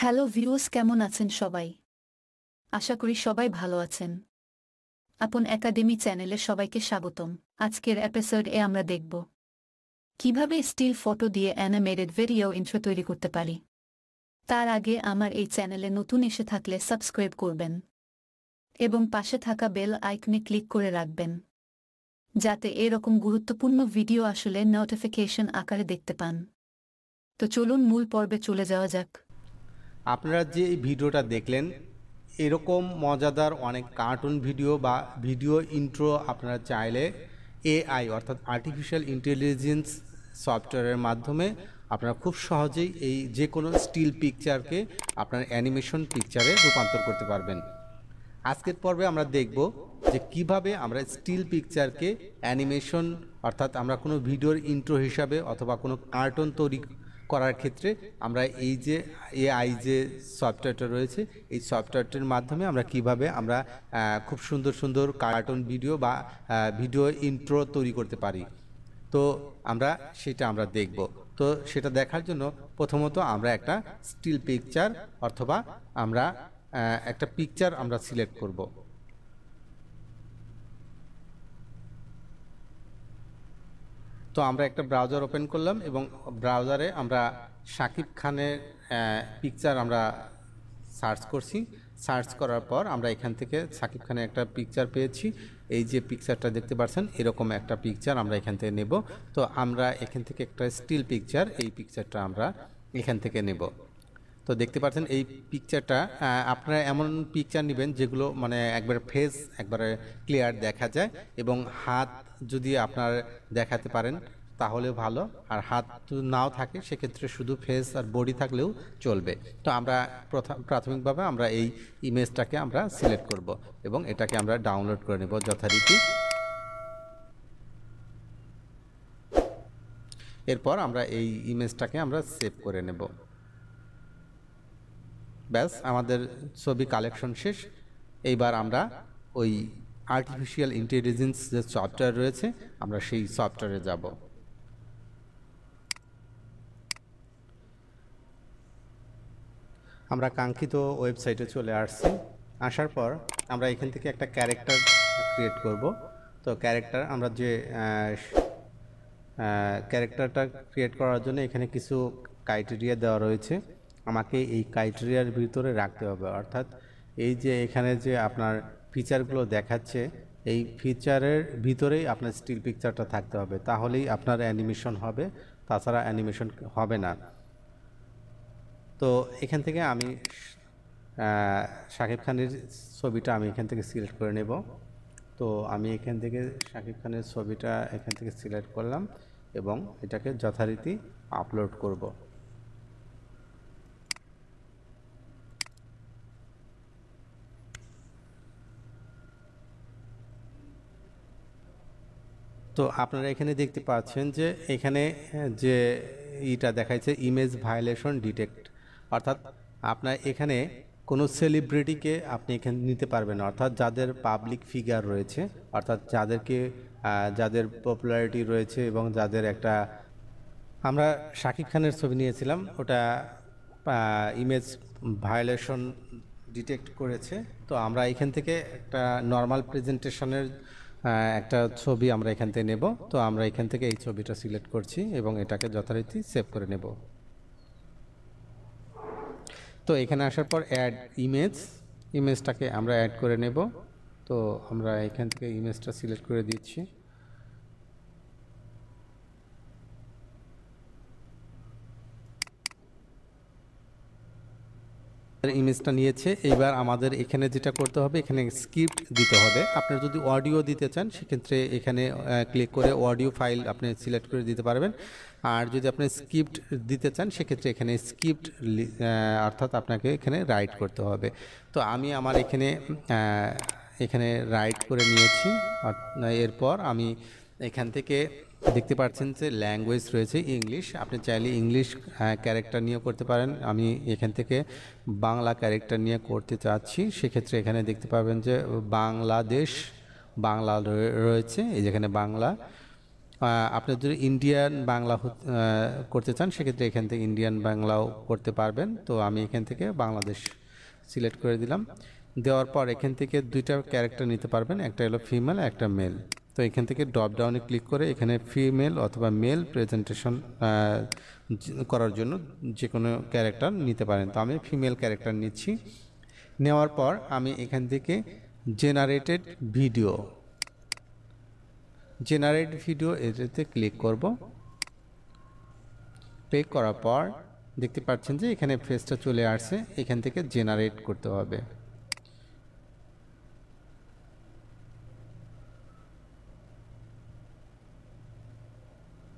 Hello viewers, কেমন আছেন সবাই? আশা করি সবাই ভালো আছেন। আপন একাডেমি চ্যানেলে সবাইকে স্বাগতম। আজকের এপিসোডে আমরা দেখব কিভাবে স্টিল ফটো দিয়ে অ্যানিমেটেড ভিডিও ইন্ট্রো তৈরি করতে পারি। তার আগে আমার এই চ্যানেলে নতুন এসে থাকলে সাবস্ক্রাইব করবেন এবং পাশে থাকা বেল আইকনে ক্লিক করে রাখবেন যাতে এরকম গুরুত্বপূর্ণ ভিডিও আসলে নোটিফিকেশন আকারে দেখতে পান। তো চলুন মূল পর্বে চলে যাওয়া যাক। আপনারা যে এই ভিডিওটা দেখলেন, এরকম মজাদার অনেক কার্টুন ভিডিও বা ভিডিও ইন্ট্রো আপনারা চাইলে এআই অর্থাৎ আর্টিফিশিয়াল ইন্টেলিজেন্স সফটওয়্যারের মাধ্যমে আপনারা খুব সহজেই এই যে কোনো স্টিল পিকচারকে আপনার অ্যানিমেশন পিকচারে রূপান্তর করতে পারবেন। আজকের পর্বে আমরা দেখব যে কিভাবে আমরা স্টিল পিকচারকে অ্যানিমেশন অর্থাৎ আমরা কোনো ভিডিওর ইন্ট্রো হিসাবে অথবা কোনো কার্টুন তৈরি করার ক্ষেত্রে আমরা এই যে এআই যে সফটওয়্যারটা রয়েছে এই সফটওয়্যারটির মাধ্যমে আমরা কিভাবে আমরা খুব সুন্দর সুন্দর কার্টুন ভিডিও বা ভিডিও ইন্ট্রো তৈরি করতে পারি। তো সেটা আমরা দেখব। তো সেটা দেখার জন্য প্রথমত আমরা একটা স্টিল পিকচার অথবা আমরা একটা পিকচার আমরা সিলেক্ট করব। তো আমরা একটা ব্রাউজার ওপেন করলাম এবং ব্রাউজারে আমরা শাকিব খানের পিকচার আমরা সার্চ করছি। সার্চ করার পর আমরা এখান থেকে শাকিব খানের একটা পিকচার পেয়েছি। এই যে পিকচারটা দেখতে পাচ্ছেন এরকম একটা পিকচার আমরা এখান থেকে নেব। তো আমরা এখান থেকে একটা স্টিল পিকচার, এই পিকচারটা আমরা এখান থেকে নেব। তো দেখতে পাচ্ছেন এই পিকচারটা আপনারা এমন পিকচার নেবেন যেগুলো মানে একবারে ফেস একবারে ক্লিয়ার দেখা যায় এবং হাত যদি আপনার দেখাতে পারেন তাহলে ভালো, আর হাত যদি নাও থাকে সেক্ষেত্রে শুধু ফেস আর বডি থাকলেও চলবে। তো আমরা প্রাথমিকভাবে আমরা এই ইমেজটাকে আমরা সিলেক্ট করব এবং এটাকে আমরা ডাউনলোড করে নেব যথারীতি। এরপর আমরা এই ইমেজটাকে আমরা সেভ করে নেব। ব্যাস, আমাদের ছবি কালেকশন শেষ। এইবার আমরা ওই আর্টিফিশিয়াল ইন্টেলিজেন্স যে সফটওয়্যার রয়েছে আমরা সেই সফটওয়্যারে যাব। আমরা কাঙ্ক্ষিত ওয়েবসাইটে চলে আসছি। আসার পর আমরা এখান থেকে একটা ক্যারেক্টার ক্রিয়েট করব। তো ক্যারেক্টার আমরা যে ক্যারেক্টারটা ক্রিয়েট করার জন্য এখানে কিছু ক্রাইটেরিয়া দেওয়া রয়েছে। আমাকে এই ক্রাইটেরিয়ার ভিতরে রাখতে হবে, অর্থাৎ এই যে এখানে যে আপনার ফিচারগুলো দেখাচ্ছে এই ফিচারের ভিতরেই আপনার স্টিল পিকচারটা থাকতে হবে, তাহলেই আপনার অ্যানিমেশন হবে, তাছাড়া অ্যানিমেশন হবে না। তো এখান থেকে আমি শাকিব খানের ছবিটা আমি এখান থেকে সিলেক্ট করে নেব। তো আমি এখান থেকে শাকিব খানের ছবিটা এখান থেকে সিলেক্ট করলাম এবং এটাকে যথারীতি আপলোড করব। তো আপনারা এখানে দেখতে পাচ্ছেন যে এখানে যে এটা দেখাচ্ছে ইমেজ ভায়োলেশন ডিটেক্ট, অর্থাৎ আপনার এখানে কোনো সেলিব্রিটিকে আপনি এখানে নিতে পারবেন না, অর্থাৎ যাদের পাবলিক ফিগার রয়েছে, অর্থাৎ যাদের পপুলারিটি রয়েছে এবং যাদের একটা আমরা শাকিব খানের ছবি নিয়েছিলাম, ওটা ইমেজ ভায়োলেশন ডিটেক্ট করেছে। তো আমরা এখান থেকে একটা নর্মাল প্রেজেন্টেশনের একটা ছবি আমরা এখান থেকে নেব। তো আমরা এখান থেকে এই ছবিটা সিলেক্ট করছি এবং এটাকে যথারীতি সেভ করে নেব। তো এখানে আসার পর অ্যাড ইমেজটাকে আমরা অ্যাড করে নেব। তো আমরা এখান থেকে ইমেজটা সিলেক্ট করে দিচ্ছি। ইমেজটা নিয়েছে। এইবার আমাদের এখানে যেটা করতে হবে, এখানে স্ক্রিপ্ট দিতে হবে। আপনারা যদি অডিও দিতে চান সেক্ষেত্রে এখানে ক্লিক করে অডিও ফাইল আপনি সিলেক্ট করে দিতে পারবেন, আর যদি আপনি স্ক্রিপ্ট দিতে চান সেক্ষেত্রে এখানে স্ক্রিপ্ট অর্থাৎ আপনাকে এখানে রাইট করতে হবে। তো আমি আমার এখানে রাইট করে নিয়েছি। এরপর আমি এখান থেকে দেখতে পাচ্ছেন যে ল্যাঙ্গুয়েজ রয়েছে ইংলিশ, আপনি চাইলে ইংলিশ ক্যারেক্টার নিয়ে করতে পারেন। আমি এখান থেকে বাংলা ক্যারেক্টার নিয়ে করতে চাচ্ছি, সেক্ষেত্রে এখানে দেখতে পাবেন যে বাংলাদেশ বাংলা রয়েছে, এই যেখানে বাংলা। আপনি যদি ইন্ডিয়ান বাংলা করতে চান সেক্ষেত্রে এখান থেকে ইন্ডিয়ান বাংলাও করতে পারবেন। তো আমি এখান থেকে বাংলাদেশ সিলেক্ট করে দিলাম। দেওয়ার পর এখান থেকে দুইটা ক্যারেক্টার নিতে পারবেন, একটা হলো ফিমেল একটা মেল। তো এখান থেকে ড্রপ ডাউনে ক্লিক করে এখানে ফিমেল অথবা মেল প্রেজেন্টেশন করার জন্য যে কোনো ক্যারেক্টার নিতে পারেন। তো আমি ফিমেল ক্যারেক্টার নিচ্ছি। নেওয়ার পর আমি এখান থেকে জেনারেটেড ভিডিও এটাতে ক্লিক করব। ক্লিক করার পর দেখতে পাচ্ছেন যে এখানে ফেসটা চলে আসছে, এখান থেকে জেনারেট করতে হবে।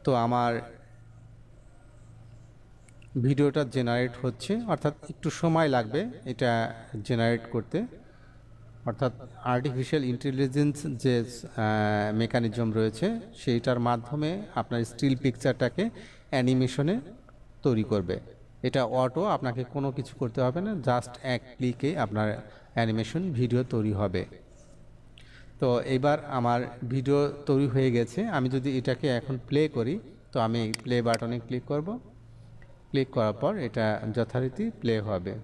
তো আমার ভিডিওটা জেনারেট হচ্ছে, অর্থাৎ একটু সময় লাগবে এটা জেনারেট করতে। অর্থাৎ আর্টিফিশিয়াল ইন্টেলিজেন্স যে মেকানিজম রয়েছে সেইটার মাধ্যমে আপনার স্টিল পিকচারটাকে অ্যানিমেশনে তৈরি করবে। এটা অটো, আপনাকে কোনো কিছু করতে হবে না, জাস্ট এক ক্লিকে আপনার অ্যানিমেশন ভিডিও তৈরি হবে। তো এবার আমার ভিডিও তৈরি হয়ে গেছে। আমি যদি এটাকে এখন প্লে করি, তো আমি প্লে বাটনে ক্লিক করব। ক্লিক করার পর এটা যথারীতি প্লে হবে।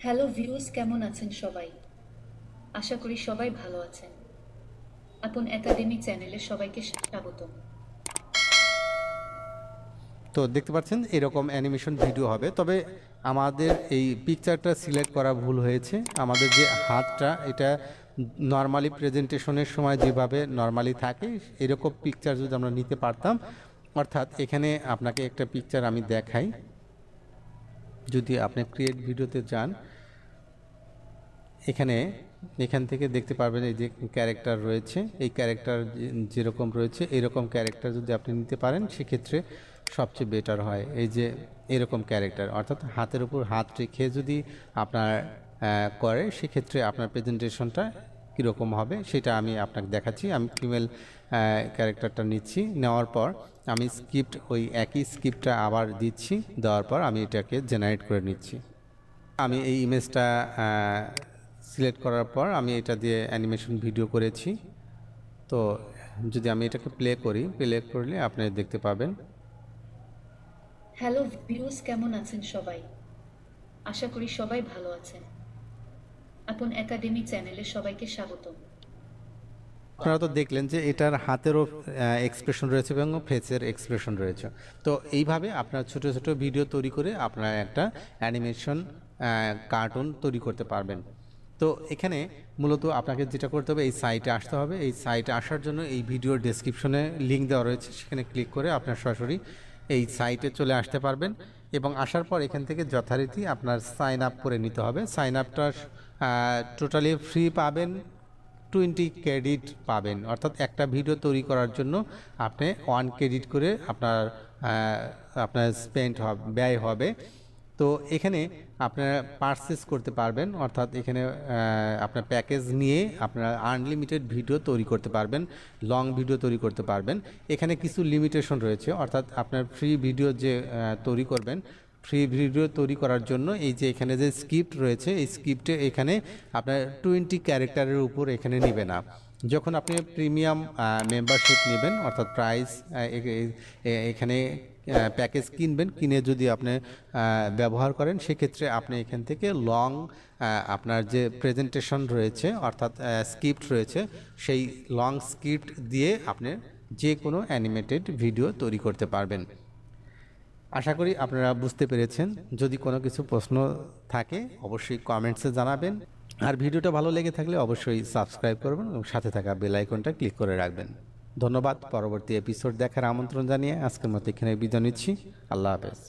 হ্যালো ভিউয়ার্স, কেমন আছেন সবাই? আশা করি সবাই ভালো আছেন। আপন একাডেমি চ্যানেলে সবাইকে স্বাগতম। তো দেখতে পাচ্ছেন এরকম অ্যানিমেশন ভিডিও হবে। তবে আমাদের এই পিকচারটা সিলেক্ট করা ভুল হয়েছে। আমাদের যে হাতটা এটা নর্মালি প্রেজেন্টেশনের সময় যেভাবে নর্মালি থাকে এরকম পিকচার যদি আমরা নিতে পারতাম, অর্থাৎ এখানে আপনাকে একটা পিকচার আমি দেখাই। যদি আপনি ক্রিয়েট ভিডিওতে যান, এখান থেকে দেখতে পারবেন এই যে ক্যারেক্টার রয়েছে, এই ক্যারেক্টার যেরকম রয়েছে এরকম ক্যারেক্টার যদি আপনি নিতে পারেন সেক্ষেত্রে সবচেয়ে বেটার হয়। এই যে এরকম ক্যারেক্টার, অর্থাৎ হাতের উপর হাত রেখে যদি আপনার করে সেক্ষেত্রে আপনার প্রেজেন্টেশনটা কীরকম হবে সেটা আমি আপনাকে দেখাচ্ছি। আমি ফিমেল ক্যারেক্টারটা নিচ্ছি, নেওয়ার পর আমি ওই একই স্ক্রিপ্টটা আবার দিচ্ছি, দেওয়ার পর আমি এটাকে জেনারেট করে নিচ্ছি। আমি এই ইমেজটা সিলেক্ট করার পর আমি এটা দিয়ে অ্যানিমেশন ভিডিও করেছি। তো যদি আমি এটাকে প্লে করলে আপনি দেখতে পাবেন। হ্যালো ভিউয়ার্স, কেমন আছেন সবাই? আশা করি সবাই ভালো আছেন। আপন একাডেমি চ্যানেলে সবাইকে স্বাগতম। আপনারা তো দেখলেন যে এটার হাতেরও এক্সপ্রেশন রয়েছে এবং ফেসের এক্সপ্রেশন রয়েছে। তো এইভাবে আপনার ছোট ছোট ভিডিও তৈরি করে আপনারা একটা অ্যানিমেশন কার্টুন তৈরি করতে পারবেন। তো এখানে মূলত আপনাকে যেটা করতে হবে, এই সাইটে আসতে হবে। এই সাইটে আসার জন্য এই ভিডিওর ডেসক্রিপশনে লিঙ্ক দেওয়া রয়েছে, সেখানে ক্লিক করে আপনার সরাসরি এই সাইটে চলে আসতে পারবেন। এবং আসার পর এখান থেকে যথারীতি আপনার সাইন আপ করে নিতে হবে। সাইন আপটা টোটালি ফ্রি পাবেন, 20 ক্রেডিট পাবেন। অর্থাৎ একটা ভিডিও তৈরি করার জন্য আপনি 1 ক্রেডিট করে আপনার ব্যয় হবে। তো এখানে আপনারা পারচেস করতে পারবেন, অর্থাৎ এখানে আপনার প্যাকেজ নিয়ে আপনারা আনলিমিটেড ভিডিও তৈরি করতে পারবেন, লং ভিডিও তৈরি করতে পারবেন। এখানে কিছু লিমিটেশন রয়েছে, অর্থাৎ আপনার ফ্রি ভিডিও যে তৈরি করবেন, ফ্রি ভিডিও তৈরি করার জন্য এই যে এখানে যে স্ক্রিপ্ট রয়েছে এই স্ক্রিপ্টে এখানে আপনার 20 ক্যারেক্টারের উপর এখানে নেবে না। যখন আপনি প্রিমিয়াম মেম্বারশিপ নেবেন, অর্থাৎ প্রাইস এখানে প্যাকেজ কিনবেন, কিনে যদি আপনি ব্যবহার করেন সেক্ষেত্রে আপনি এখান থেকে লং আপনার যে প্রেজেন্টেশন রয়েছে অর্থাৎ স্ক্রিপ্ট রয়েছে সেই লং স্ক্রিপ্ট দিয়ে আপনি যে কোনো অ্যানিমেটেড ভিডিও তৈরি করতে পারবেন। আশা করি আপনারা বুঝতে পেরেছেন। যদি কোনো কিছু প্রশ্ন থাকে অবশ্যই কমেন্টসে জানাবেন, আর ভিডিওটা ভালো লেগে থাকলে অবশ্যই সাবস্ক্রাইব করবেন এবং সাথে থাকা বেল আইকনটা ক্লিক করে রাখবেন। ধন্যবাদ। পরবর্তী এপিসোড দেখার আমন্ত্রণ জানিয়ে আজকের মতো এখানে বিদায় নিচ্ছি। আল্লাহ হাফেজ।